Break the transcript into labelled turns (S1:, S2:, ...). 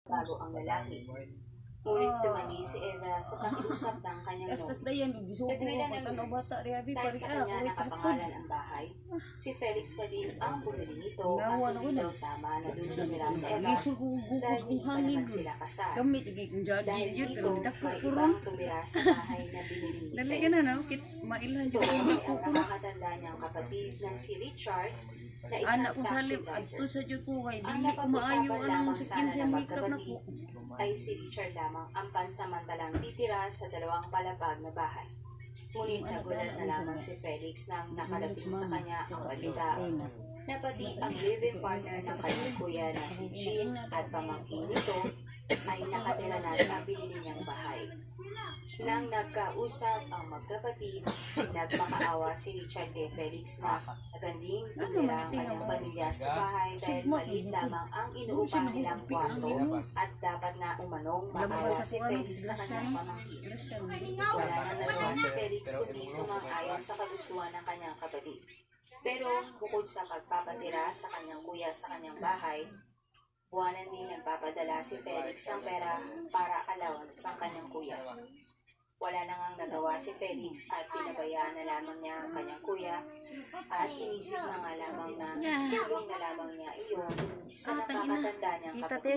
S1: bago ang lalaki. Ngunit tumanggi si Eva sa pakiusap ng kanyang
S2: Estas
S1: nobyo.
S2: dayan, bisuko
S1: Katwiran
S2: ko
S1: ng
S2: tanaw
S1: nurse,
S2: bata riabi
S1: kahit
S2: pari
S1: sa kanya
S2: ako
S1: nakapangalan ang bahay, si Felix pa din ang bumili nito at
S2: Nawa na ko
S1: hindi
S2: na.
S1: daw tama na doon tumira sa Eva
S2: Lisod ko gugos
S1: dahil
S2: kong
S1: hindi pa
S2: hangin.
S1: naman sila kasal.
S2: Gamit igay kong
S1: Dahil
S2: jagin yun,
S1: dito,
S2: pero dako
S1: may
S2: ko ron.
S1: ibang tumira sa bahay na binili ni
S2: Dali
S1: Felix.
S2: ka na na, kit mailhan
S1: Ito
S2: dyan ko
S1: ay
S2: dako
S1: ang
S2: ko na.
S1: nakakatanda niyang kapatid na si Richard na isang
S2: Anak ko
S1: taxi
S2: salib, adto
S1: driver.
S2: sa dyan ko kay
S1: Ang
S2: dili ko maayo
S1: napag-usapan
S2: anong
S1: lamang
S2: sakin
S1: sana
S2: sa
S1: ng
S2: makeup na ko.
S1: magkapatid ay si Richard lamang ang pansamantalang titira sa dalawang palapag na bahay. Ngunit nagulat na lamang si Felix nang nakarating sa kanya ang balita na pati ang live-in partner ng kanyang kuya na si Jean at pamangkin nito ay nakatira na sa binili niyang bahay. Nang nagkausap ang magkapatid, nagmakaawa si Richard kay Felix na naganding tumira ang kanyang pamilya sa bahay dahil maliit lamang ang inuupahan nilang kwarto at dapat na umanong maawa si Felix sa kanyang pamangkin. Wala na nagawa si Felix kundi sumang-ayon sa kagustuhan ng kanyang kapatid. Pero bukod sa pagpapatira sa kanyang kuya sa kanyang bahay, buwanan din nagpapadala si Felix ng pera para allowance ng kanyang kuya. Wala na ngang nagawa si Felix at pinabayaan na lamang niya ang kanyang kuya at inisip na nga lamang na tulong na lamang niya iyon sa nakakatanda niyang kapatid.